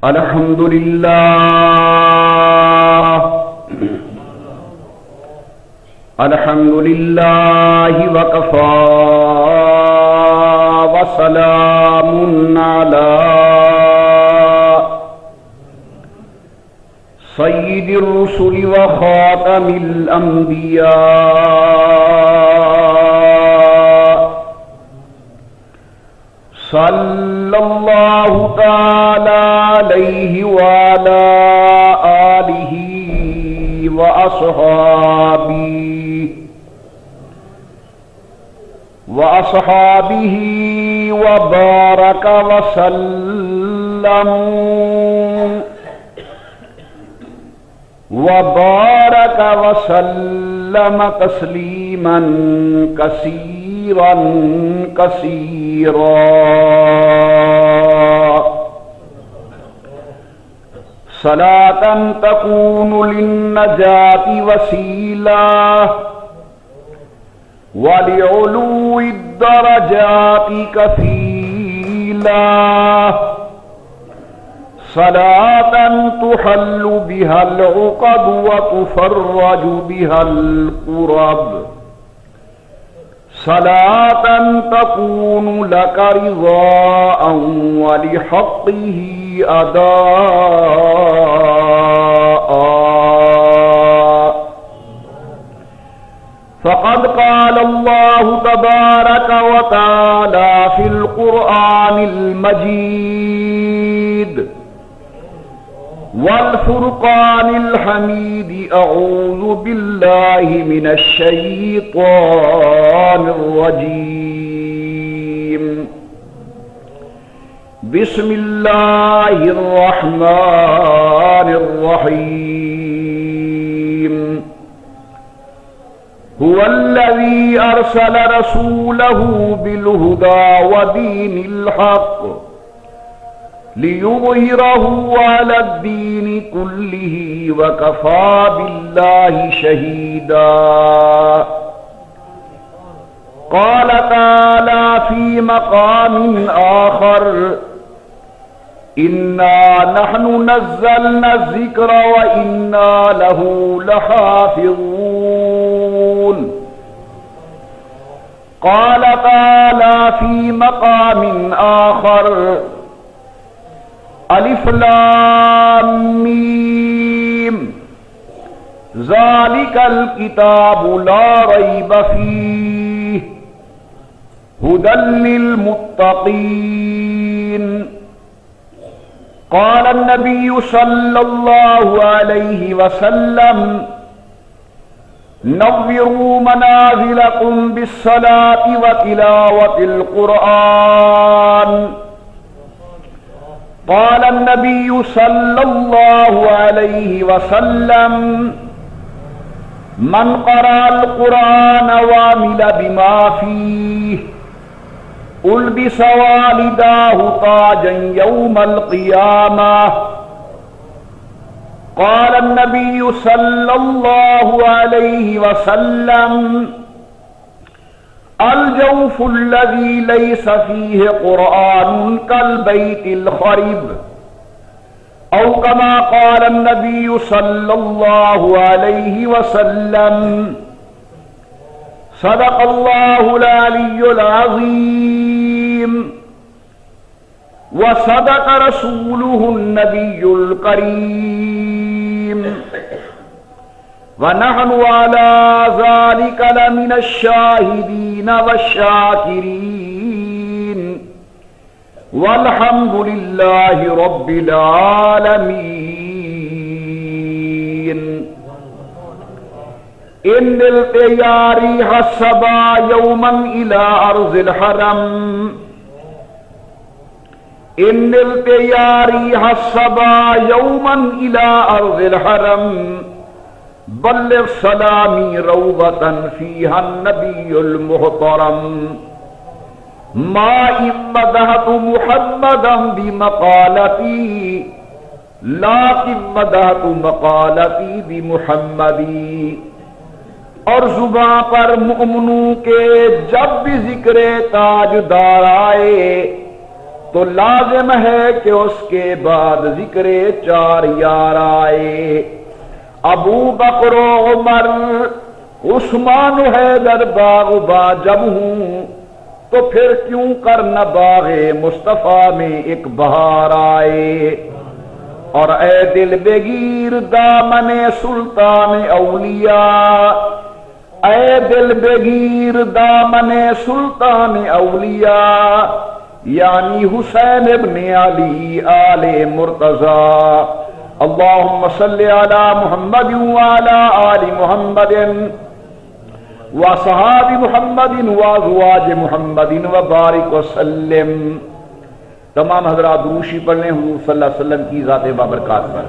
الحمد للہ الحمد للہ وکفی وسلام علی سید الرسل وخاتم الانبیاء صلی اللہ تعالی علیہ وعلی آلہ وأصحابه وبارك وسلم تسليما كثيرا كثيرا. صلاة تكون للنجاة وسيلة ولعلو الدرجات كفيلة. صلاة تحل بها العقد وتفرج بها الكرب. صلاة تكون لك رضاء ولحقه أداء. فقد قال الله تبارك وتعالى في القرآن المجيد والفرقان الحميد: أعوذ بالله من الشيطان الرجيم. بسم الله الرحمن الرحيم. هو الذي أرسل رسوله بالهدى ودين الحق ليظهره على الدين كله وكفى بالله شهيدا. قال تعالى في مقام آخر: إنا نحن نزلنا الذكر وإنا له لحافظون. قال تعالى في مقام آخر: الف لام میم ذالک الکتاب لا ریب فیہ ھدی للمتقین. قال النبی صلی اللہ علیہ وسلم: نوروا منازلکم بالصلاة وتلاوة القرآن. قال النبي صلى الله عليه وسلم: من قرأ القرآن وعمل بما فيه ألبس والداه تاجا يوم القيامة. قال النبي صلى الله عليه وسلم: الجوف الذي ليس فيه قرآن كالبيت الخرب. أو كما قال النبي صلى الله عليه وسلم. صدق الله العلي العظيم وصدق رسوله النبي الكريم ونحن على ذلك لمن الشاهدين والشاكرين والحمد لله رب العالمين. إن الطياري حسبا يوما إلى أرض الحرم. إن الطياري حسبا يوما إلى أرض الحرم. بلغ سلامی روضة فيها النبي المحترم. ما مدحت محمدا بمقالتي لكن مدحت مقالتي بمحمدی. اور زباں پر مؤمنوں کے جب بھی ذکر تاجدار آئے تو لازم ہے کہ اس کے بعد ذکر 4 یار آئے، ابو بکر و عمر، عثمان و حیدر باغ با جب ہوں تو پھر کیوں کر نہ باغ مصطفیٰ میں ایک بہار آئے۔ اور اے دل بگیر دامن سلطان اولیاء، اے دل بگیر دامن سلطان اولیاء، یعنی حسین ابن علی آل مرتضی، اللہم صلی علی محمد وعلی آل محمد وصحاب محمد وازواج محمد وبارک وسلم۔ تمام حضرات دروشی پڑھ لیں حضور صلی اللہ علیہ وسلم کی ذات بابرکات پر۔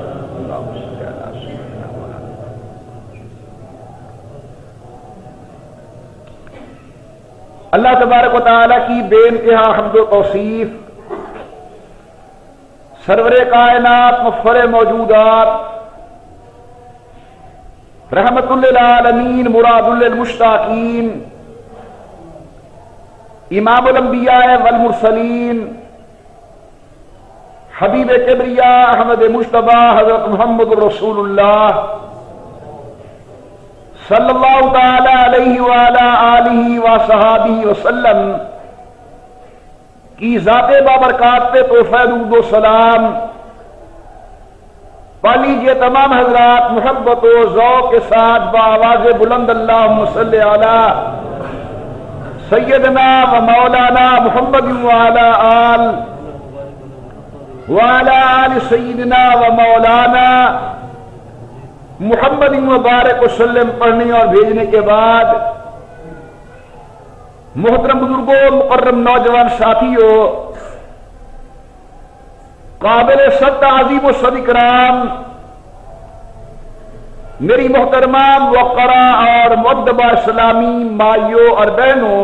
اللہ تبارک و تعالی کی بے انتہا حمد و توصیف، سرور کائنات مفخر موجودات، رحمت للعالمین مراد للمشتاقین، امام الانبیاء والمرسلین، حبیب کبریاء احمد مجتبی حضرت محمد رسول اللہ صلی اللہ تعالی علیہ وعلی آلہ وصحابہ وسلم کی ذات بابرکات پہ تحفہ درود و سلام پا لیجئے تمام حضرات محبت و ذوق کے ساتھ بآواز بلند اللہم صلی علی سیدنا و مولانا محمد وعلی آل سیدنا و مولانا محمد مبارک وسلم پڑھنے اور بھیجنے کے بعد محترم بزرگوں، مکرم نوجوان ساتھیوں، قابل صد عظیم و صد اکرام میری محترمہ موقرہ اور مؤدبہ اسلامی مائیوں اور بہنوں،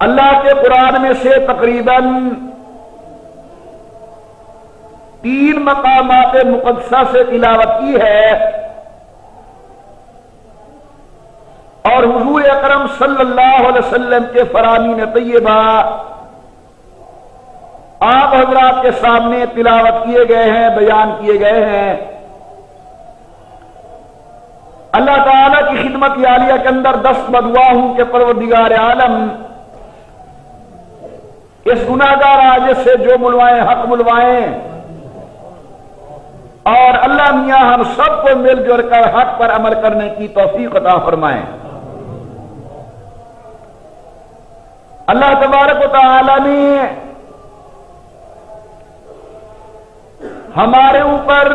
اللہ کے قرآن میں سے تقریباً 3 مقامات مقدسہ سے تلاوت کی ہے، اور حضور اکرم صلی اللہ علیہ وسلم کے فرامین طیبہ آپ حضرات کے سامنے تلاوت کیے گئے ہیں، بیان کیے گئے ہیں۔ اللہ تعالی کی خدمت عالیہ کے اندر دست بدعا ہوں کہ پروردگار عالم اس گناہگار عاجز سے جو بلوائیں حق بلوائیں، اور اللہ میاں ہم سب کو مل جل کر حق پر عمل کرنے کی توفیق عطا فرمائیں۔ اللہ تبارک و تعالی نے ہمارے اوپر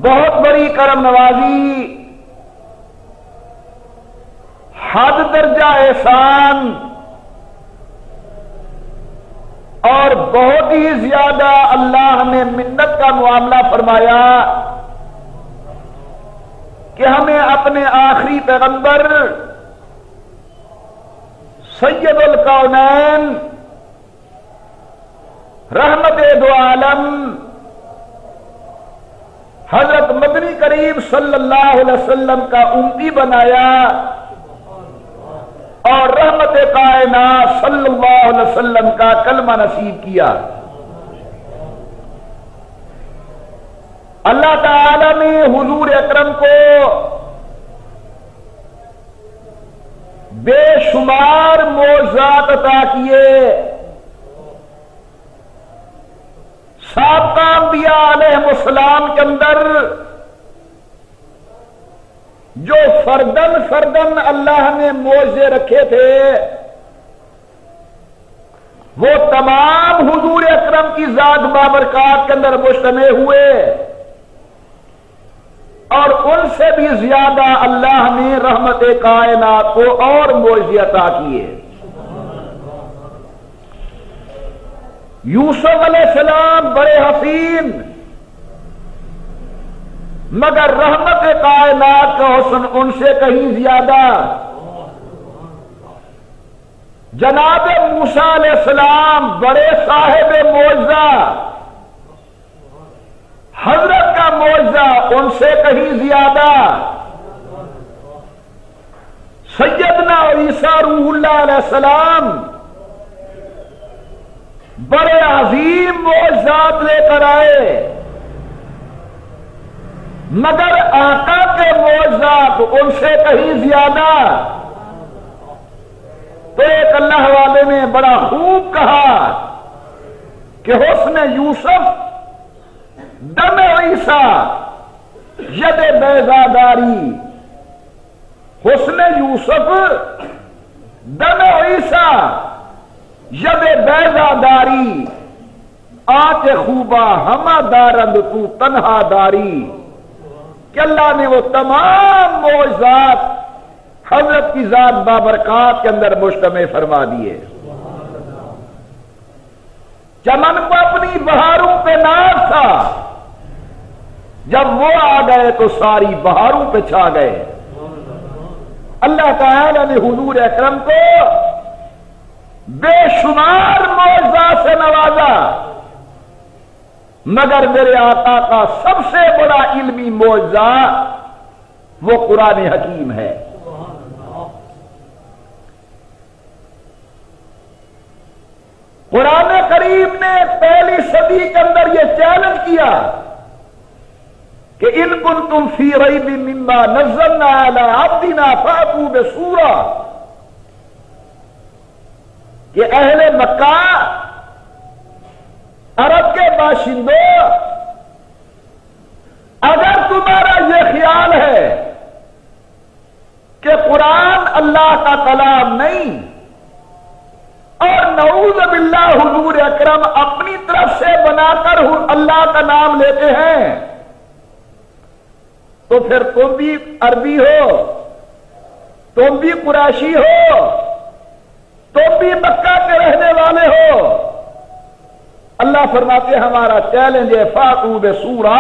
بہت بڑی کرم نوازی، حد درجہ احسان اور بہت ہی زیادہ اللہ نے منت کا معاملہ فرمایا کہ ہمیں اپنے آخری پیغمبر سید الکونین رحمت دو عالم حضرت مدنی کریم صلی اللہ علیہ وسلم کا امتی بنایا، اور رحمت کائنات صلی اللہ علیہ وسلم کا کلمہ نصیب کیا۔ اللہ تعالی نے حضور اکرم کو بے شمار معجزات عطا کیے۔ سابقہ انبیاء علیہ السلام کے اندر جو فردن اللہ نے معجزے رکھے تھے، وہ تمام حضور اکرم کی ذات بابرکات کے اندر مجتمع ہوئے، اور ان سے بھی زیادہ اللہ نے رحمت کائنات کو اور معجزے عطا کیے۔ یوسف علیہ السلام بڑے حسین، مگر رحمت کائنات کا حسن ان سے کہیں زیادہ۔ جناب موسیٰ علیہ السلام بڑے صاحب معجزہ، حضرت کا معجزہ ان سے کہیں زیادہ۔ سیدنا عیسیٰ روح اللہ علیہ السلام بڑے عظیم معجزات لے کر آئے، مگر آقا کے معجزات ان سے کہیں زیادہ۔ تو ایک اللہ والے نے بڑا خوب کہا کہ حسن یوسف دم عیسیٰ ید بیضاداری، حسن یوسف دم عیسیٰ ید بیضاداری، آنچ خوبا ہما دارند تو تنہا داری، کہ اللہ نے وہ تمام معجزات حضرت کی ذات بابرکات کے اندر مجتمع فرما دیے۔ چمن کو اپنی بہاروں پہ ناز تھا، جب وہ آ گئے تو ساری بہاروں پہ چھا گئے۔ اللہ تعالی نے حضور اکرم کو بے شمار معجزات سے نوازا، مگر میرے آقا کا سب سے بڑا علمی معجزہ وہ قرآن حکیم ہے۔ قرآن کریم نے پہلی صدی کے اندر یہ چیلنج کیا کہ ان کنتم فی ریب مما نزلنا علی عبدنا فاتوا بسورہ، کہ اہل مکہ، عرب کے باشندوں، اگر تمہارا یہ خیال ہے کہ قرآن اللہ کا کلام نہیں اور نعوذ باللہ حضور اکرم اپنی طرف سے بنا کر اللہ کا نام لیتے ہیں، تو پھر تم بھی عربی ہو، تم بھی قریشی ہو، تم بھی مکہ کے رہنے والے ہو۔ اللہ فرماتے ہمارا چیلنج ہے فاتوا بسورہ،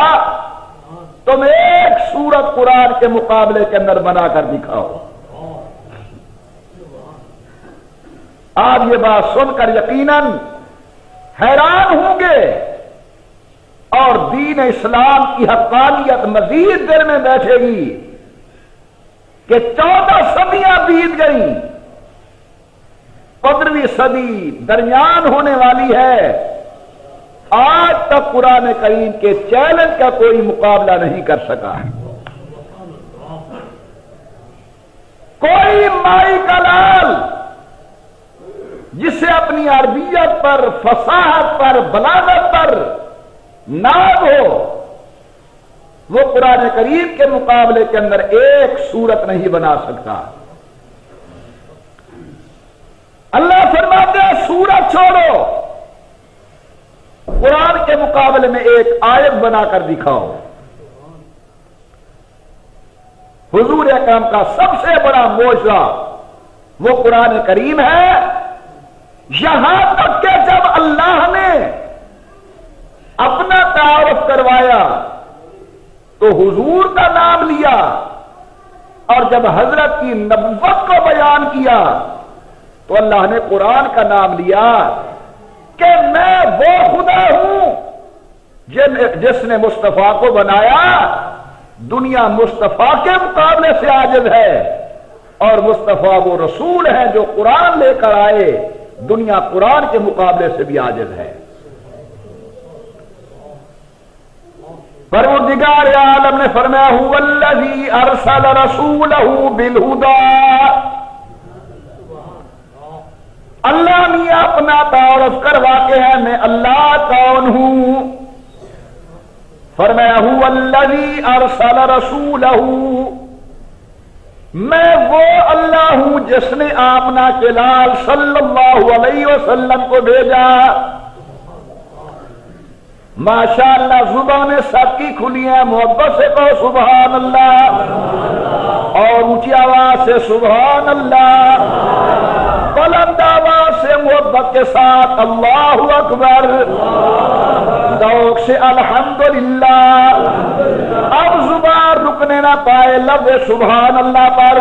تم ایک سورت قرآن کے مقابلے کے اندر بنا کر دکھاؤ۔ آپ یہ بات سن کر یقیناً حیران ہوں گے اور دین اسلام کی حقانیت مزید دیر میں بیٹھے گی کہ 14 صدیاں بیت گئیں، 15ویں صدی درمیان ہونے والی ہے، آج تک قرآن کریم کے چیلنج کا کوئی مقابلہ نہیں کر سکا۔ کوئی مائی کا لال جسے اپنی عربیت پر، فصاحت پر، بلاغت پر ناز ہو، وہ قرآن کریم کے مقابلے کے اندر ایک صورت نہیں بنا سکتا۔ اللہ فرماتے ہیں سورت چھوڑو، قرآن کے مقابلے میں ایک آیت بنا کر دکھاؤ۔ حضور اکرم کا سب سے بڑا معجزہ وہ قرآن کریم ہے، یہاں تک کہ جب اللہ نے اپنا تعارف کروایا تو حضور کا نام لیا، اور جب حضرت کی نبوت کو بیان کیا تو اللہ نے قرآن کا نام لیا کہ میں وہ خدا ہوں جس نے مصطفیٰ کو بنایا۔ دنیا مصطفیٰ کے مقابلے سے عاجز ہے، اور مصطفیٰ وہ رسول ہیں جو قرآن لے کر آئے، دنیا قرآن کے مقابلے سے بھی عاجز ہے۔ پروردگار عالم نے فرمایا هو الذی ارسل رسولہ بالہدی، اللہ نے اپنا تعارف کروا کے ہے میں اللہ کون ہوں۔ فرمایا هو الذی ارسل رسولہ، میں وہ اللہ ہوں جس نے آمنہ کے لال صلی اللہ علیہ وسلم کو بھیجا۔ ماشاءاللہ زبانیں سب کی کھلی ہیں، محبت سے کہو سبحان اللہ، اور اونچی آواز سے سبحان اللہ، بلند آواز سے محبت کے ساتھ اللہ اکبر، ذوق سے الحمدللہ۔ اب زبان رکنے نہ پائے لفظ سبحان اللہ پر۔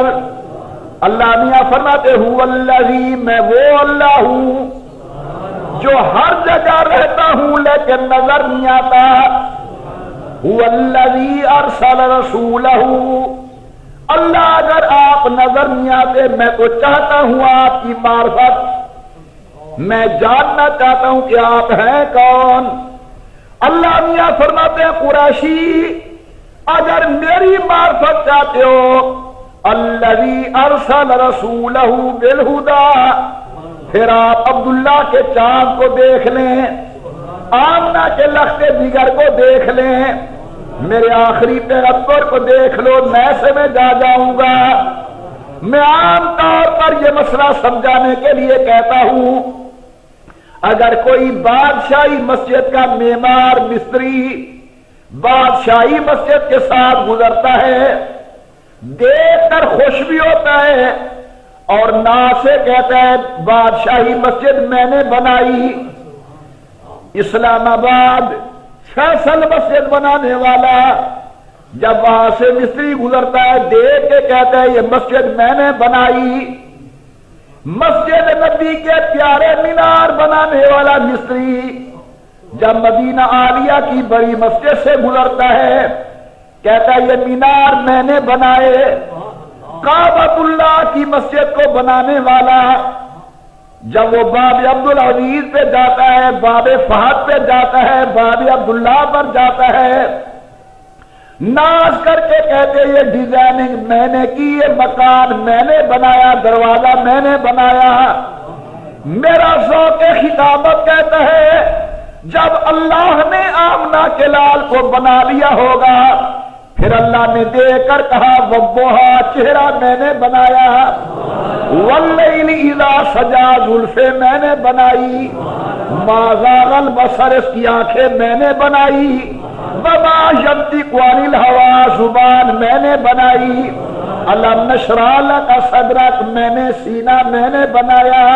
اللہ میاں فرماتے هو الذی، میں وہ اللہ ہوں جو ہر جگہ رہتا ہوں لیکن نظر نہیں آتا۔ هو الذی ارسل رسولہ، اللہ اگر آپ نظر نہیں آتے میں تو چاہتا ہوں آپ کی معرفت، میں جاننا چاہتا ہوں کہ آپ ہیں کون۔ اللہ میاں فرماتے ہیں قریشی اگر میری معرفت چاہتے ہو، الذی ارسل رسولہ بالہدی، پھر آپ عبداللہ کے چاند کو دیکھ لیں، آمنہ کے لخت دیگر کو دیکھ لیں، میرے آخری پیغمبر کو دیکھ لو، میں سمجھ جاؤں گا۔ میں عام طور پر یہ مسئلہ سمجھانے کے لیے کہتا ہوں، اگر کوئی بادشاہی مسجد کا معمار مستری بادشاہی مسجد کے ساتھ گزرتا ہے، دیکھ کر خوش بھی ہوتا ہے اور نا سے کہتا ہے بادشاہی مسجد میں نے بنائی، اسلام آباد فیصل مسجد بنانے والا جب وہاں سے مستری گزرتا ہے دیکھ کے کہتا ہے یہ مسجد میں نے بنائی، مسجد نبی کے پیارے مینار بنانے والا مستری جب مدینہ عالیہ کی بڑی مسجد سے گزرتا ہے کہتا ہے یہ مینار میں نے بنائے، کعبۃ اللہ کی مسجد کو بنانے والا جب وہ باب عبدالعزیز پہ جاتا ہے، باب فہد پہ جاتا ہے، باب عبداللہ پر جاتا ہے، ناز کر کے کہتے یہ ڈیزائننگ میں نے کی، یہ مکان میں نے بنایا، دروازہ میں نے بنایا۔ میرا ذوق خطابت کہتا ہے جب اللہ نے آمنہ کے لال کو بنا لیا ہوگا پھر اللہ نے دیکھ کر کہا وضحیٰ، چہرہ میں نے بنایا، واللیل اذا سجا، زلفیں میں نے بنائی، ما زاغ البصر، اس کی آنکھیں میں نے بنائی، وما ینطق عن الہوی، زبان میں نے بنائی، الم نشرح لک صدرک، میں نے سینہ میں نے بنایا۔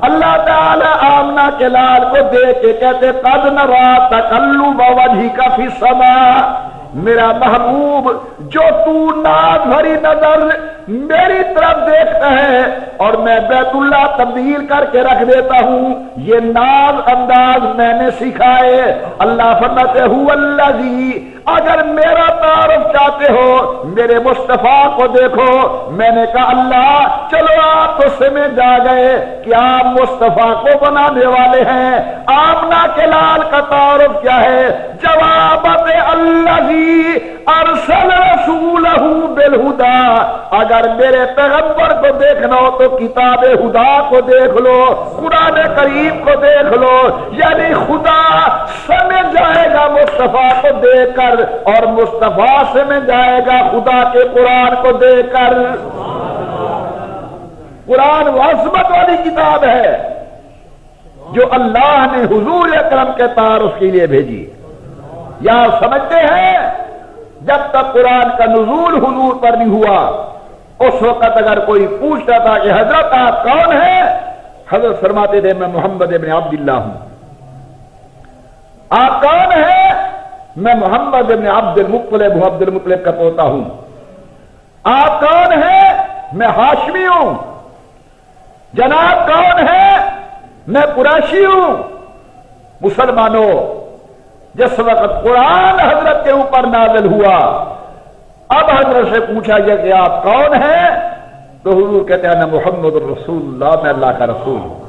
اللہ تعالی آمنہ کے لال کو دیکھ کے کہتے قد نری تقلب وجہک فی السماء، میرا محبوب جو تو ناز بھری نظر میری طرف دیکھتا ہے اور میں بیت اللہ تبدیل کر کے رکھ دیتا ہوں، یہ ناز انداز میں نے سکھائے۔ اللہ فرماتے هو الذی، اگر میرا تعارف چاہتے ہو میرے مصطفیٰ کو دیکھو۔ میں نے کہا اللہ چلو آپ تو سمجھ آ گئے کہ آپ مصطفیٰ کو بنانے والے ہیں، آمنہ کے لال کا تعارف کیا ہے؟ جوابت الذی ارسل رسولہ بالہدی، اگر میرے پیغمبر کو دیکھنا ہو تو کتاب ہدا کو دیکھ لو، قرآن کریم کو دیکھ لو، یعنی خدا سمجھ جائے گا مصطفیٰ کو دیکھ کر اور مصطفیٰ سمجھ جائے گا خدا کے قرآن کو دیکھ کر۔ قرآن وہ عظمت والی کتاب ہے جو اللہ نے حضور اکرم کے تعارف کے لیے بھیجی۔ یا سمجھتے ہیں جب تک قرآن کا نزول حضور پر نہیں ہوا اس وقت اگر کوئی پوچھتا تھا کہ حضرت آپ کون ہیں، حضرت فرماتے تھے میں محمد ابن عبداللہ ہوں۔ آپ کون ہیں؟ میں محمد ابن عبد المطلب ہوں، عبد المطلب کا پوتا ہوں۔ آپ کون ہیں؟ میں ہاشمی ہوں۔ جناب کون ہے؟ میں قریشی ہوں۔ مسلمانوں جس وقت قرآن حضرت کے اوپر نازل ہوا اب حضرت سے پوچھا گیا کہ آپ کون ہیں تو حضور کہتے ہیں نا محمد الرسول اللہ، میں اللہ کا رسول ہوں۔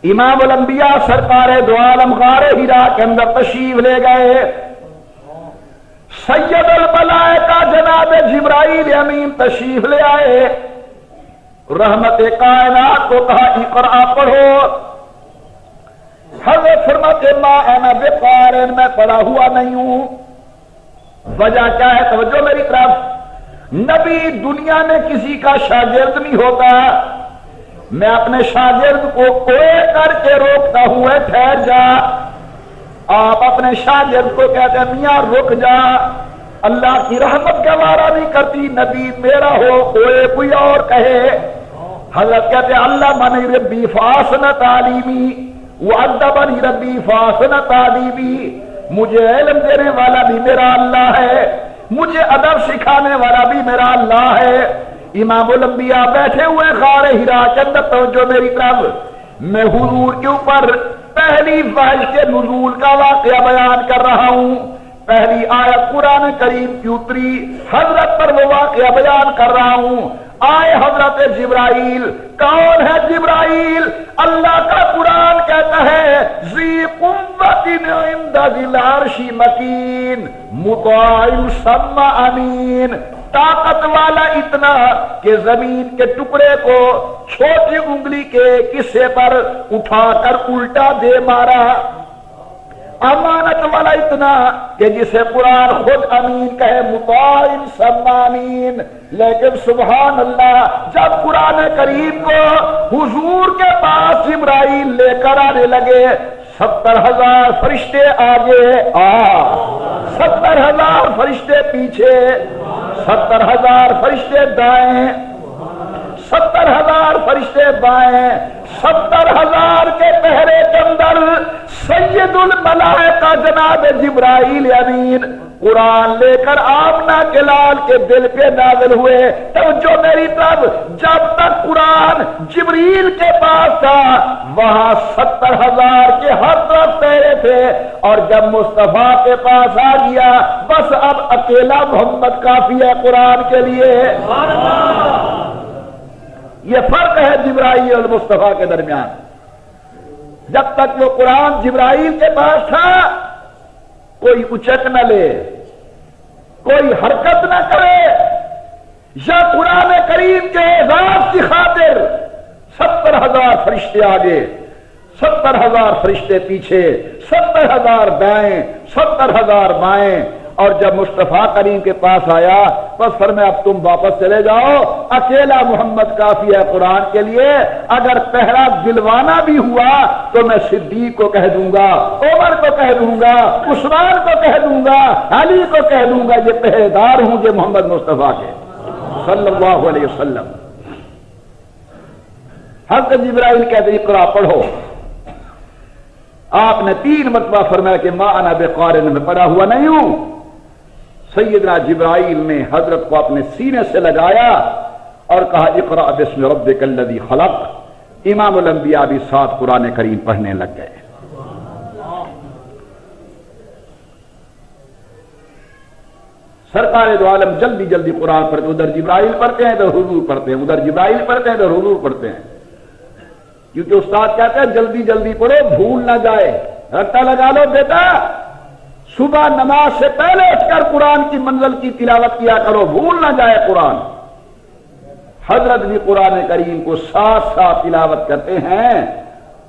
امام الانبیاء سرکار دو عالم غار ہرا کے اندر تشریف لے گئے، سید الملائکہ جناب جبرائیل امین تشریف لے آئے، رحمت کائنات کو کہا اقرا پڑھو۔ حضرت فرماتے ما انا بقارئ، میں پڑھا ہوا نہیں ہوں۔ وجہ کیا ہے؟ توجہ میری طرف، نبی دنیا میں کسی کا شاگرد نہیں ہوتا، میں اپنے شاگرد کو کوئے کر کے روکتا ہوں ہے ٹھہر جا۔ آپ اپنے شاگرد کو کہتے ہیں میاں رک جا، اللہ کی رحمت کا وعدہ نہیں کرتی نبی میرا ہو کوئی کوئی اور کہے۔ حضرت کہتے ہیں اللہ من ربی فاحسن تعلیمی وادبنی ربی فاحسن تعلیمی، مجھے علم دینے والا بھی میرا اللہ ہے، مجھے ادب سکھانے والا بھی میرا اللہ ہے۔ امام الانبیاء بیٹھے ہوئے غار ہرا کے اندر، توجہ میری طرف، میں حضور کے اوپر پہلی وحی کے نزول کا واقعہ بیان کر رہا ہوں پہلی آیت قرآن کریم کی اتری، حضرت پر وہ واقعہ بیان کر رہا ہوں۔ آئے حضرت جبرائیل، کون ہے جبرائیل؟ اللہ کا قرآن کہتا ہے ذی قوت عند ذی العرش مکین مطاع ثم امین، طاقت والا اتنا کہ زمین کے ٹکڑے کو چھوٹی انگلی کے کسے پر اٹھا کر الٹا دے مارا، امانت والا اتنا کہ جسے قرآن خود امین کہے، مطاع ثم امین۔ لیکن سبحان اللہ، جب قرآن کریم کو حضور کے پاس جبرائیل لے کر آنے لگے، 70,000 فرشتے آگے 70,000 فرشتے پیچھے، 70,000 فرشتے دائیں، 70,000 فرشتے بائیں، 70,000 کے پہرے کے اندر سید الملائکہ جناب جبرائیل امین قرآن لے کر آمنہ کے لال کے دل پہ نازل ہوئے۔ توجہ میری طرف، جب تک قرآن جبریل کے پاس تھا وہاں 70,000 کے ہر طرف پہرے تھے، اور جب مصطفیٰ کے پاس آ گیا بس اب اکیلا محمد کافی ہے قرآن کے لیے۔ یہ فرق ہے جبرائیل اور مصطفیٰ کے درمیان۔ جب تک وہ قرآن جبرائیل کے پاس تھا کوئی اچک نہ لے، کوئی حرکت نہ کرے، یا قرآن کریم کے اعزاز کی خاطر 70,000 فرشتے آگے، 70,000 فرشتے پیچھے، 70,000 دائیں، 70,000 بائیں، اور جب مصطفیٰ کریم کے پاس آیا بس فرمایا اب تم واپس چلے جاؤ، اکیلا محمد کافی ہے قرآن کے لیے۔ اگر پہرا دلوانا بھی ہوا تو میں صدیق کو کہہ دوں گا، عمر کو کہہ دوں گا، عثمان کو کہہ دوں گا، علی کو کہہ دوں گا، یہ پہرے دار ہوں گے محمد مصطفیٰ کے صلی اللہ علیہ وسلم۔ حضرت جبرائیل کہتے ہیں اقرا پڑھو، آپ نے 3 مرتبہ فرمایا کہ ما انا بقارئ، میں پڑھا ہوا نہیں ہوں۔ سیدنا جبرائیل نے حضرت کو اپنے سینے سے لگایا اور کہا اقرأ بسم ربک الذی خلق۔ امام الانبیاء بھی ساتھ قرآن کریم پڑھنے لگ گئے۔ سرکار دو عالم جلدی جلدی قرآن پڑھتے، ادھر جبرائیل پڑھتے ہیں ادھر حضور پڑھتے ہیں، ادھر جبرائیل پڑھتے ہیں ادھر حضور پڑھتے ہیں، کیونکہ استاد کہتے ہیں جلدی جلدی پڑھو بھول نہ جائے۔ رٹا لگا لو بیٹا، صبح نماز سے پہلے اٹھ کر قرآن کی منزل کی تلاوت کیا کرو، بھول نہ جائے قرآن۔ حضرت بھی قرآن کریم کو ساتھ ساتھ تلاوت کرتے ہیں،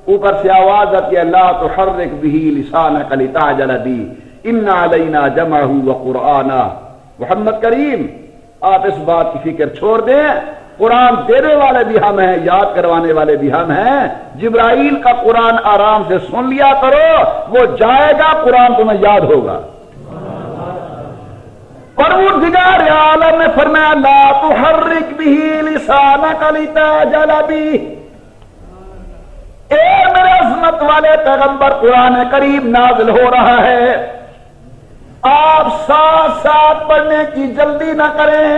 اوپر سے آواز آتی ہے لا تحرک بہ لسانک لتعجل بہ ان علینا جمعہ وقرآنہ۔ محمد کریم آپ اس بات کی فکر چھوڑ دیں، قرآن دینے والے بھی ہم ہیں، یاد کروانے والے بھی ہم ہیں۔ جبرائیل کا قرآن آرام سے سن لیا کرو، وہ جائے گا قرآن تمہیں یاد ہوگا۔ پروردگار عالم نے فرمایا لا تحرک بہ لسانک لتعجل بہ۔ اے میرے عظمت والے پیغمبر، قرآن کریم نازل ہو رہا ہے، آپ ساتھ ساتھ پڑھنے کی جلدی نہ کریں،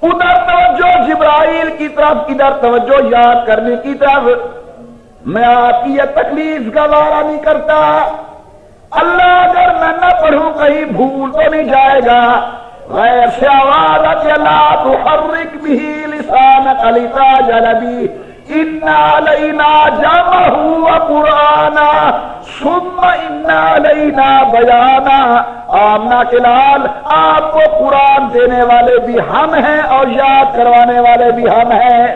ادھر توجہ جبرائیل کی طرف، ادھر توجہ یاد کرنے کی طرف۔ میں آپ کی یہ تکلیف گوارا نہیں کرتا، اللہ اگر میں نہ پڑھوں کہیں بھول تو نہیں جائے گا۔ غیر سے آواز آتی لا تحرک بہ لسانک لتعجل بہ ان علینا جمعہ وقرآنہ ثم ان علینا بیانہ۔ آمنہ کے لال آپ کو قرآن دینے والے بھی ہم ہیں اور یاد کروانے والے بھی ہم ہیں۔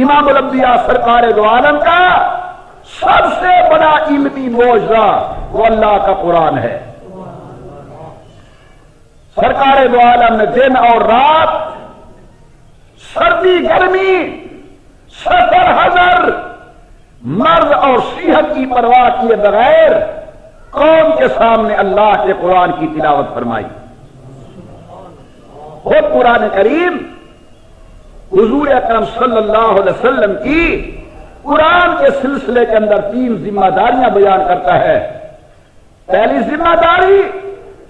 امام الانبیاء سرکار دو عالم کا سب سے بڑا علمی معجزہ وہ اللہ کا قرآن ہے۔ سرکار دو عالم نے دن اور رات، سردی گرمی، سفر حضر، مرض اور صحت کی پرواہ کیے بغیر قوم کے سامنے اللہ کے قرآن کی تلاوت فرمائی۔ خود قرآن کریم حضور اکرم صلی اللہ علیہ وسلم کی قرآن کے سلسلے کے اندر 3 ذمہ داریاں بیان کرتا ہے۔ پہلی ذمہ داری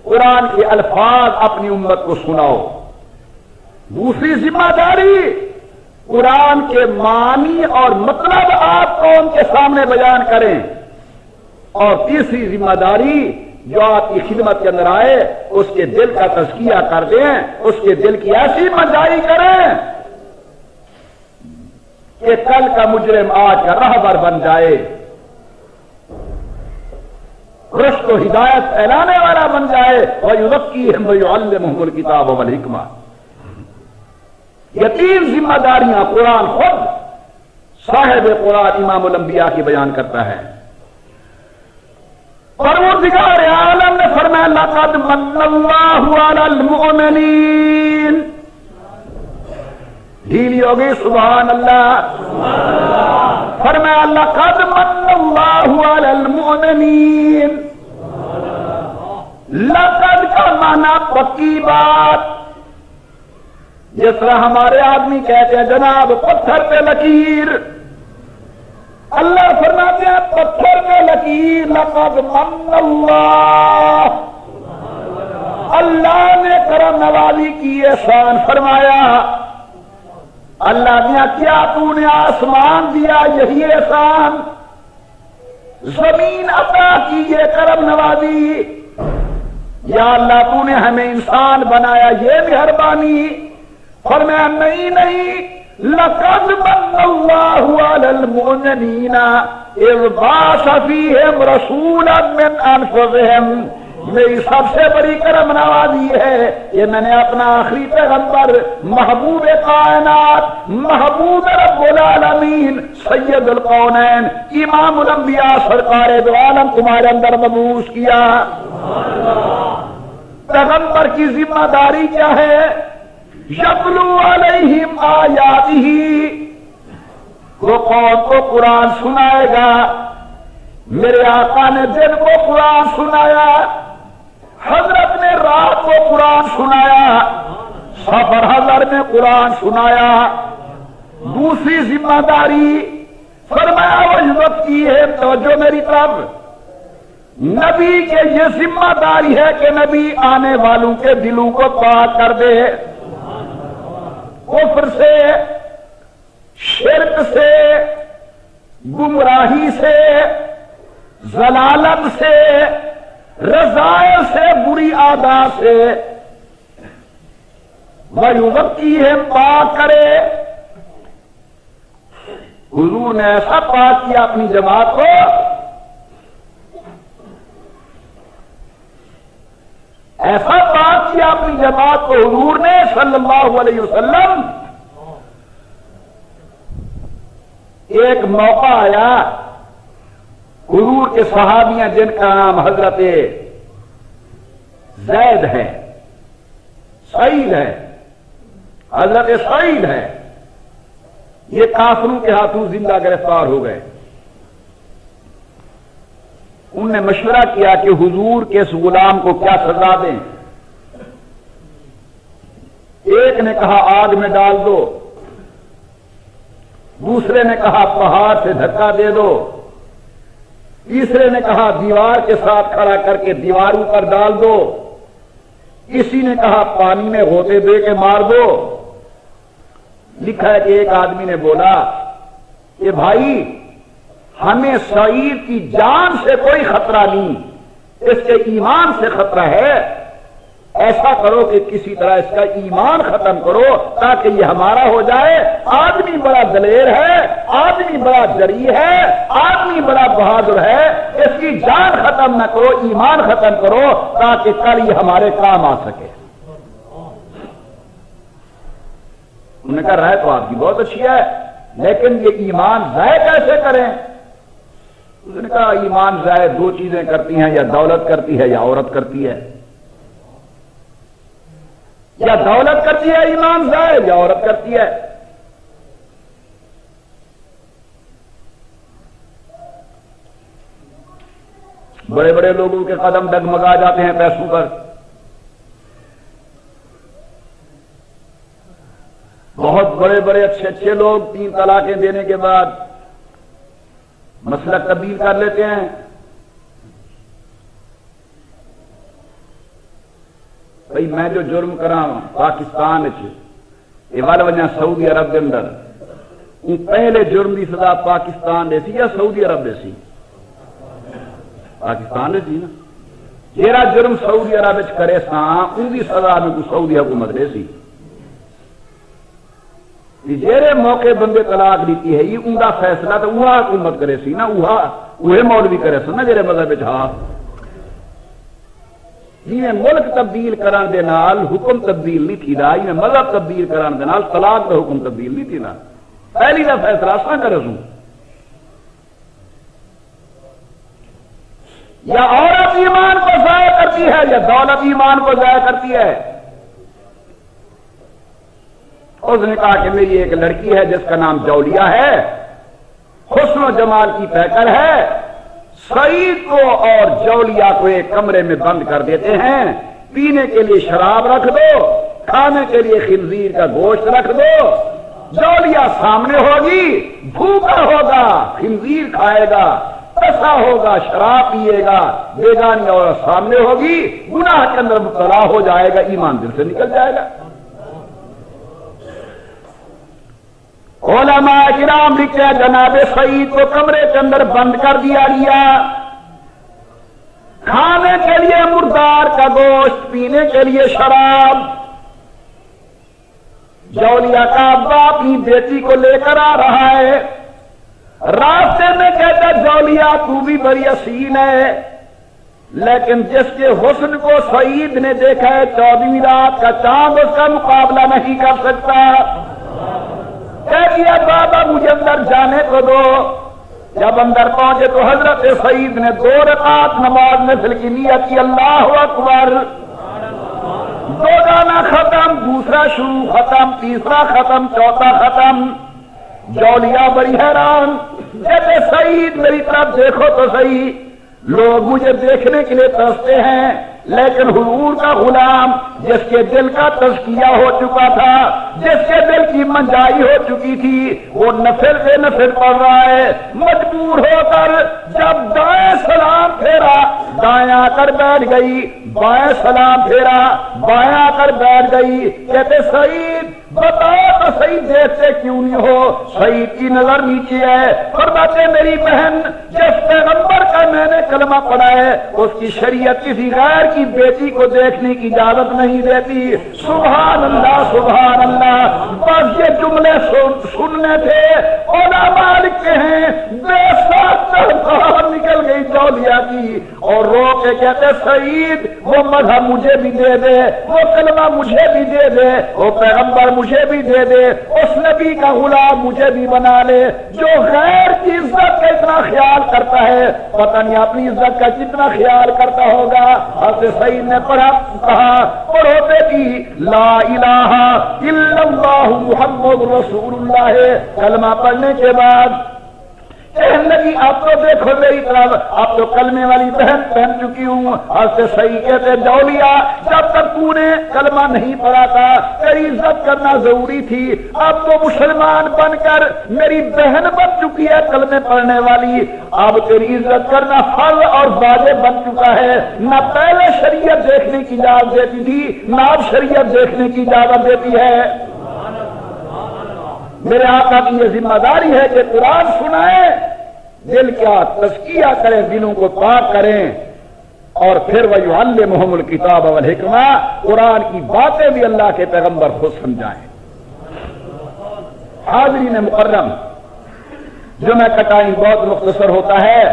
قرآن کے الفاظ اپنی امت کو سناؤ، دوسری ذمہ داری قرآن کے معنی اور مطلب آپ قوم کے سامنے بیان کریں، اور تیسری ذمہ داری جو آپ کی خدمت کے اندر آئے اس کے دل کا تزکیہ کر دیں، اس کے دل کی ایسی منجائی کریں کہ کل کا مجرم آج کا راہبر بن جائے، رشد و ہدایت پھیلانے والا بن جائے، وَيُزَكِّيهِمْ وَيُعَلِّمُهُمُ الْكِتَابَ وَالْحِكْمَةَ۔ یہ تین ذمہ داریاں قرآن خود صاحب قرآن امام الانبیاء کی بیان کرتا ہے۔ پروردگار عالم نے فرمایا لقد من اللہ علی المؤمنین، ڈھیلی ہوگی سبحان اللہ، فرمایا لقد من اللہ علی المؤمنین، لقد کا معنی پکی بات، جس طرح ہمارے آدمی کہتے ہیں جناب پتھر پہ لکیر، اللہ فرماتے ہیں پتھر پہ لکیر، لقد من اللہ، اللہ نے کرم نوازی کی، احسان فرمایا، اللہ نے کیا تو نے آسمان دیا یہی احسان، زمین عطا کی یہ کرم نوازی، یا اللہ تو نے ہمیں انسان بنایا یہ مہربانی، فرمایا نہیں لقد من اللہ علی المؤمنین اذ بعث فیہم رسولا من انفسہم، میری سب سے بڑی کرم نوازی ہے یہ میں نے اپنا آخری پیغمبر محبوب کائنات محبوب رب العالمین سید القونین امام الانبیاء سرکار دو عالم تمہارے اندر مبعوث کیا۔ پیغمبر کی ذمہ داری کیا ہے؟ یتلو علیہم آیاتہ، وہ قوم کو قرآن سنائے گا، میرے آقا نے دن کو قرآن سنایا، حضرت نے رات کو قرآن سنایا، سفر حضر میں قرآن سنایا۔ دوسری ذمہ داری فرمایا وَيُزَكِّيهِمْ، توجہ میری طرف، نبی کے یہ ذمہ داری ہے کہ نبی آنے والوں کے دلوں کو پاک کر دے، کفر سے، شرک سے، گمراہی سے، ضلالت سے، رذائل سے، بری عادات سے، وَيُزَكِّيهِمْ، پاک کرے۔ حضور نے ایسا پاک کیا اپنی جماعت کو، ایسا پاک کیا اپنی جماعت کو حضور نے صلی اللہ علیہ وسلم۔ ایک موقع آیا، حضور کے صحابیاں جن کا نام حضرت زید ہے، سعید ہے، حضرت سعید ہے، یہ کافروں کے ہاتھوں زندہ گرفتار ہو گئے۔ انہوں نے مشورہ کیا کہ حضور کے اس غلام کو کیا سزا دیں۔ ایک نے کہا آگ میں ڈال دو، دوسرے نے کہا پہاڑ سے دھکا دے دو، تیسرے نے کہا دیوار کے ساتھ کھڑا کر کے دیواروں پر ڈال دو، کسی نے کہا پانی میں غوطے دے کے مار دو۔ لکھا ہے کہ ایک آدمی نے بولا کہ بھائی ہمیں سعید کی جان سے کوئی خطرہ نہیں، اس کے ایمان سے خطرہ ہے، ایسا کرو کہ کسی طرح اس کا ایمان ختم کرو تاکہ یہ ہمارا ہو جائے۔ آدمی بڑا دلیر ہے، آدمی بڑا جری ہے، آدمی بڑا بہادر ہے، اس کی جان ختم نہ کرو، ایمان ختم کرو تاکہ کل یہ ہمارے کام آ سکے۔ انہوں نے کہا رائے تو آپ کی بہت اچھی ہے، لیکن یہ ایمان ضائع کیسے کریں؟ اس نے کہا ایمان ضائع دو چیزیں کرتی ہیں، یا دولت کرتی ہے یا عورت کرتی ہے، یا دولت کرتی ہے ایمان ضائع، یا عورت کرتی ہے۔ بڑے بڑے لوگوں کے قدم ڈگمگا جاتے ہیں پیسوں پر، بہت بڑے بڑے اچھے اچھے لوگ 3 طلاقیں دینے کے بعد مسلک تبدیل کر لیتے ہیں۔ بھائی میں جو جرم کراں پاکستان یہ وال وجہ سعودی عرب کے اندر پہلے جرم کی سزا پاکستان دے سی یا سعودی عرب دے سی؟ پاکستان جی نا جیڑا جرم سعودی عرب وچ کرے ساں ان دی سزا میں کو سعودی حکومت دے سی جیڑے موقع بندے طلاق دیتی ہے یہ ان کا فیصلہ تو وہ حکومت کرے سی نا وہ مولوی کرے سن نا جیڑے مذہب وچ ہاں جی ملک تبدیل کران دے نال حکم تبدیل نہیں تھی دا یہ مذہب تبدیل کران دے نال طلاق دا حکم تبدیل نہیں تھی نا پہلی دا فیصلہ اساں کرے سوں یا عورت ایمان کو ضائع کرتی ہے یا دولت ایمان کو ضائع کرتی ہے اس نے کہا کہ میری ایک لڑکی ہے جس کا نام جولیا ہے حسن و جمال کی پیکر ہے سعید کو اور جولیا کو ایک کمرے میں بند کر دیتے ہیں پینے کے لیے شراب رکھ دو کھانے کے لیے خنزیر کا گوشت رکھ دو جولیا سامنے ہوگی بھوکا ہوگا خنزیر کھائے گا پیسہ ہوگا شراب پیے گا بیگانی اور سامنے ہوگی گناہ کے اندر مبتلا ہو جائے گا ایمان دل سے نکل جائے گا علماء کرام لکھتے ہیں جناب سعید کو کمرے کے اندر بند کر دیا گیا کھانے کے لیے مردار کا گوشت پینے کے لیے شراب جولیا کا ابا اپنی بیٹی کو لے کر آ رہا ہے راستے میں کہتا جولیا تو بھی بڑی حسین ہے لیکن جس کے حسن کو سعید نے دیکھا ہے 14ویں رات کا چاند اس کا مقابلہ نہیں کر سکتا کہہ دیا بابا مجھے اندر جانے کو دو جب اندر پہنچے تو حضرت سعید نے 2 رکعت نماز نفل کی نیت کی اللہ اکبر 2 گانا ختم دوسرا شروع ختم تیسرا ختم چوتھا ختم جولیا بڑی حیران کہتے سعید میری طرف دیکھو تو صحیح لوگ مجھے دیکھنے کے لیے ترستے ہیں لیکن حضور کا غلام جس کے دل کا تزکیہ ہو چکا تھا جس کے دل کی منجائی ہو چکی تھی وہ نفل سے نفل پڑھ رہا ہے مجبور ہو کر جب دائیں سلام پھیرا دائیں آ کر بیٹھ گئی بائیں سلام پھیرا بائیں آ کر بیٹھ گئی کہتے سعید بتاؤ تو صحیح دیکھتے کیوں نہیں ہو سعید کی نظر نیچے ہے فرماتے میری بہن جس پیغمبر کا میں نے کلمہ پڑھا ہے اس کی شریعت کسی غیر کی بیٹی کو دیکھنے کی اجازت نہیں دیتی سبحان اللہ بس یہ جملے سننے تھے علماء لکھتے ہیں بے ساتھ باہر نکل گئی جولیا کی اور رو کے کہتے سعید وہ مذہب مجھے بھی دے دے وہ کلمہ مجھے بھی دے دے وہ پیغمبر مجھے بھی دے دے اس نبی کا غلام مجھے بھی بنا لے جو غیر کی عزت کا اتنا خیال کرتا ہے پتہ نہیں اپنی عزت کا کتنا خیال کرتا ہوگا حضرت سعید نے پڑھا کہا پڑھو بیٹی لا الہ الا اللہ محمد رسول اللہ کلمہ پڑھنے کے بعد کہنے لگی اب تو دیکھو میری طرف اب تو کلمے والی بہن پہن چکی ہوں حضرت صحیح کہتے جولیا جب تک تو نے کلمہ نہیں پڑھا تھا تیری عزت کرنا ضروری تھی اب تو مسلمان بن کر میری بہن بن چکی ہے کلمے پڑھنے والی اب تیری عزت کرنا فرض اور واجب بن چکا ہے نہ پہلے شریعت دیکھنے کی اجازت دیتی تھی نہ اب شریعت دیکھنے کی اجازت دیتی ہے میرے آقا کی یہ ذمہ داری ہے کہ قرآن سنائیں دل کا تزکیہ کریں دلوں کو پاک کریں اور پھر وَيُعَلِّمُهُمُ الْكِتَابَ وَالْحِكْمَةَ قرآن کی باتیں بھی اللہ کے پیغمبر خود سمجھائیں حاضرین مکرم جمعہ کا ٹائم بہت مختصر ہوتا ہے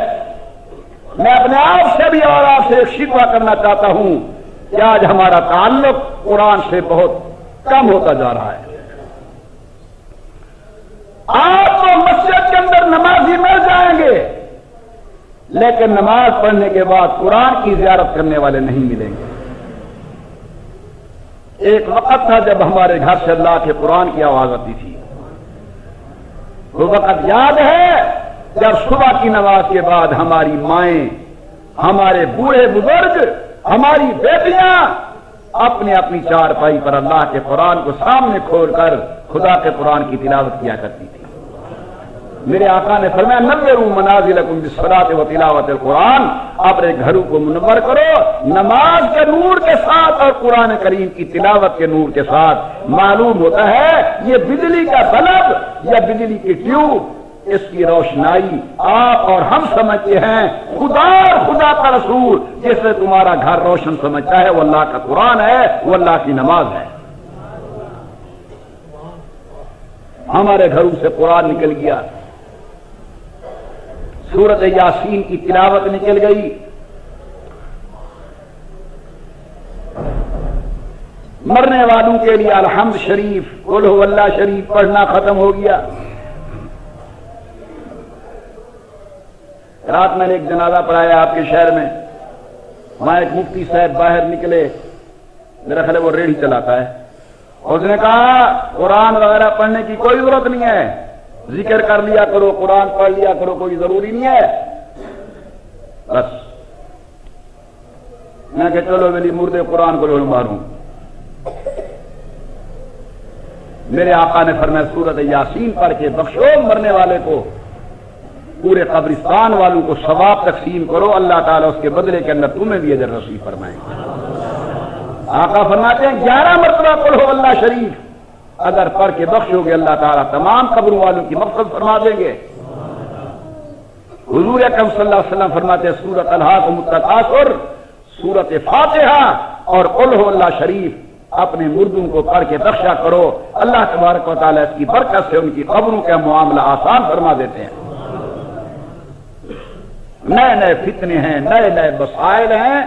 میں اپنے آپ سے بھی اور آپ سے ایک شکوہ کرنا چاہتا ہوں کہ آج ہمارا تعلق قرآن سے بہت کم ہوتا جا رہا ہے آپ تو مسجد کے اندر نمازی مل جائیں گے لیکن نماز پڑھنے کے بعد قرآن کی زیارت کرنے والے نہیں ملیں گے ایک وقت تھا جب ہمارے گھر سے اللہ کے قرآن کی آواز آتی تھی وہ وقت یاد ہے جب صبح کی نماز کے بعد ہماری مائیں ہمارے بوڑھے بزرگ ہماری بیٹیاں اپنی اپنی چارپائی پر اللہ کے قرآن کو سامنے کھول کر خدا کے قرآن کی تلاوت کیا کرتی تھی میرے آقا نے فرمایا نوروا منازلکم بالصلاۃ و تلاوت القرآن اپنے گھروں کو منور کرو نماز کے نور کے ساتھ اور قرآن کریم کی تلاوت کے نور کے ساتھ معلوم ہوتا ہے یہ بجلی کا بلب یا بجلی کی ٹیوب اس کی روشنائی آپ اور ہم سمجھتے ہیں، خدا اور خدا کا رسول جس سے تمہارا گھر روشن سمجھتا ہے وہ اللہ کا قرآن ہے، وہ اللہ کی نماز ہے۔ ہمارے گھروں سے قرآن نکل گیا، سورۃ یاسین کی تلاوت نکل گئی، مرنے والوں کے لیے الحمد شریف، قل هو اللہ شریف پڑھنا ختم ہو گیا۔ رات میں نے ایک جنازہ پڑھایا آپ کے شہر میں، وہاں ایک مفتی صاحب باہر نکلے، میرا خیال ہے وہ ریڑھی چلاتا ہے، اس نے کہا قرآن وغیرہ پڑھنے کی کوئی ضرورت نہیں ہے، ذکر کر لیا کرو، قرآن پڑھ لیا کرو، کوئی ضروری نہیں ہے۔ بس میں کہ چلو میری مردے قرآن کو لوگ ماروں۔ میرے آقا نے فرمایا سورۃ یاسین پڑھ کے بخشو مرنے والے کو، پورے قبرستان والوں کو ثواب تقسیم کرو، اللہ تعالیٰ اس کے بدلے کے اندر تمہیں بھی اجر نصیب فرمائیں گے۔ آقا فرماتے ہیں 11 مرتبہ پڑھو اللہ شریف، اگر پڑھ کے بخشو گے اللہ تعالیٰ تمام قبروں والوں کی مغفرت فرما دیں گے۔ حضور اکرم صلی اللہ علیہ وسلم فرماتے ہیں سورۃ الہاکم التکاثر، سورۃ فاتحہ اور قل هو اللہ شریف اپنے مردوں کو پڑھ کے بخشا کرو، اللہ تبارک و تعالیٰ اس کی برکت سے ان کی قبروں کا معاملہ آسان فرما دیتے ہیں۔ نئے نئے فتنے ہیں، نئے نئے مسائل ہیں،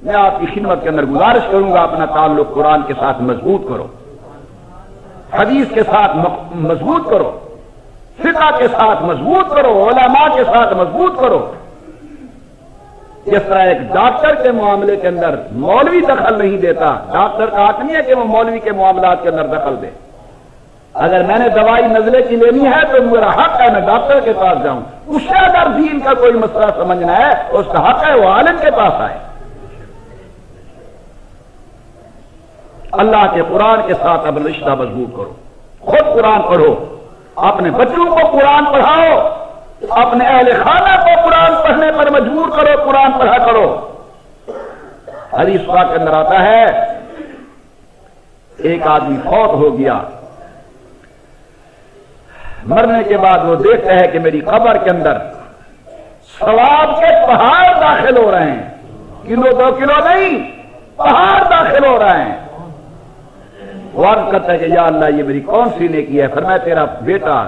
میں آپ کی خدمت کے اندر گزارش کروں گا اپنا تعلق قرآن کے ساتھ مضبوط کرو، حدیث کے ساتھ مضبوط کرو، فقہ کے ساتھ مضبوط کرو، علماء کے ساتھ مضبوط کرو۔ جس طرح ایک ڈاکٹر کے معاملے کے اندر مولوی دخل نہیں دیتا، ڈاکٹر کا حق نہیں ہے کہ وہ مولوی کے معاملات کے اندر دخل دے۔ اگر میں نے دوائی نزلے کی لینی ہے تو میرا حق ہے میں ڈاکٹر کے پاس جاؤں، اسے اگر دین کا کوئی مسئلہ سمجھنا ہے اس کا حق ہے وہ عالم کے پاس آئے۔ اللہ کے قرآن کے ساتھ اب رشتہ مضبوط کرو، خود قرآن پڑھو، اپنے بچوں کو قرآن پڑھاؤ، اپنے اہل خانہ کو قرآن پڑھنے پر مجبور کرو، قرآن پڑھا کرو۔ حدیث پاک کے اندر آتا ہے ایک آدمی فوت ہو گیا، مرنے کے بعد وہ دیکھتا ہے کہ میری قبر کے اندر ثواب کے پہاڑ داخل ہو رہے ہیں، کلو 2 کلو نہیں، پہاڑ داخل ہو رہے ہیں۔ وہ عرض کرتا ہے کہ یا اللہ یہ میری کون سی نیکی ہے؟ فرمایا تیرا بیٹا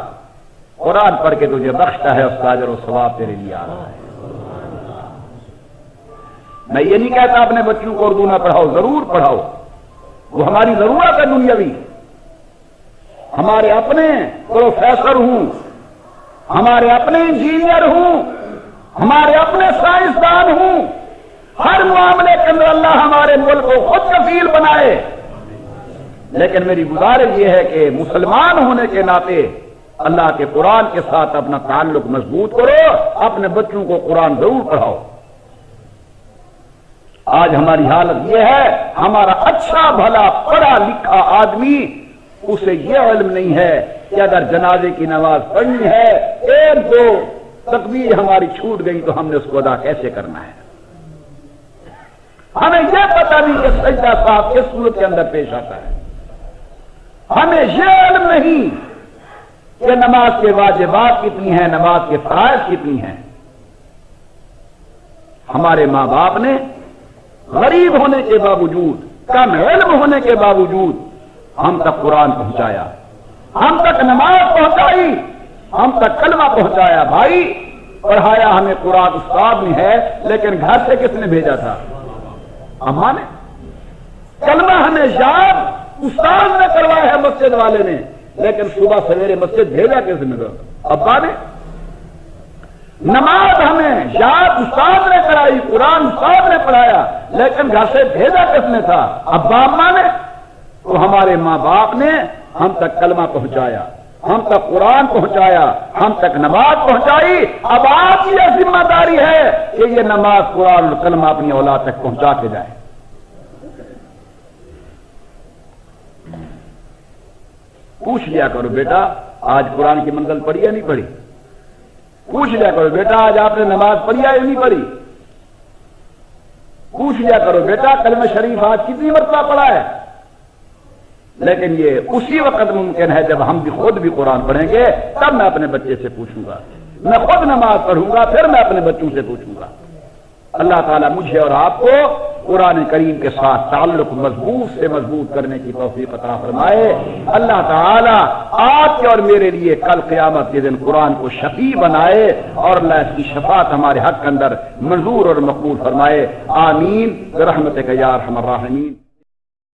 قرآن پڑھ کے تجھے بخشتا ہے، اس کا اجر و ثواب تیرے لیے آ رہا ہے۔ میں یہ نہیں کہتا اپنے بچوں کو اردو نہ پڑھاؤ، ضرور پڑھاؤ، وہ ہماری ضرورت ہے دنیاوی۔ ہمارے اپنے پروفیسر ہوں، ہمارے اپنے انجینئر ہوں، ہمارے اپنے سائنسدان ہوں، ہر معاملے کے اندر اللہ ہمارے ملک کو خود کفیل بنائے، لیکن میری گزارش یہ ہے کہ مسلمان ہونے کے ناطے اللہ کے قرآن کے ساتھ اپنا تعلق مضبوط کرو، اپنے بچوں کو قرآن ضرور پڑھاؤ۔ آج ہماری حالت یہ ہے، ہمارا اچھا بھلا پڑھا لکھا آدمی اسے یہ علم نہیں ہے کہ اگر جنازے کی نماز پڑھنی ہے 1-2 تکبیر ہماری چھوٹ گئی تو ہم نے اس کو ادا کیسے کرنا ہے۔ ہمیں یہ پتہ نہیں کہ سجدہ صاحب کس صورت کے اندر پیش آتا ہے، ہمیں یہ علم نہیں کہ نماز کے واجبات کتنی ہیں، نماز کے فرائض کتنی ہیں۔ ہمارے ماں باپ نے غریب ہونے کے باوجود، کم علم ہونے کے باوجود ہم تک قرآن پہنچایا، ہم تک نماز پہنچائی، ہم تک کلمہ پہنچایا۔ بھائی پڑھایا ہمیں قرآن استاد نے ہے، لیکن گھر سے کس نے بھیجا تھا؟ اماں نے۔ کلمہ ہمیں یاد استاد نے کروایا ہے، مسجد والے نے، لیکن صبح سویرے مسجد بھیجا کس نے؟ ابا نے۔ نماز ہمیں یاد استاد نے کرائی، قرآن استاد نے پڑھایا، لیکن گھر سے بھیجا کس نے تھا؟ ابا اماں نے۔ تو ہمارے ماں باپ نے ہم تک کلمہ پہنچایا، ہم تک قرآن پہنچایا، ہم تک نماز پہنچائی۔ اب آپ کی یہ ذمہ داری ہے کہ یہ نماز، قرآن اور کلمہ اپنی اولاد تک پہنچا کے جائے۔ پوچھ لیا کرو بیٹا آج قرآن کی منزل پڑھی یا نہیں پڑھی؟ پوچھ لیا کرو بیٹا آج آپ نے نماز پڑھی یا نہیں پڑھی؟ پوچھ لیا کرو بیٹا کلمہ شریف آج کتنی مرتبہ پڑھا ہے؟ لیکن یہ اسی وقت ممکن ہے جب ہم بھی خود بھی قرآن پڑھیں گے، تب میں اپنے بچے سے پوچھوں گا، میں خود نماز پڑھوں گا پھر میں اپنے بچوں سے پوچھوں گا۔ اللہ تعالیٰ مجھے اور آپ کو قرآن کریم کے ساتھ تعلق مضبوط سے مضبوط کرنے کی توفیق عطا فرمائے۔ اللہ تعالیٰ آپ کے اور میرے لیے کل قیامت کے دن قرآن کو شفیع بنائے، اور اللہ اس کی شفاعت ہمارے حق کے اندر منظور اور مقبول فرمائے۔ آمین برحمتک یا ارحم الراحمین۔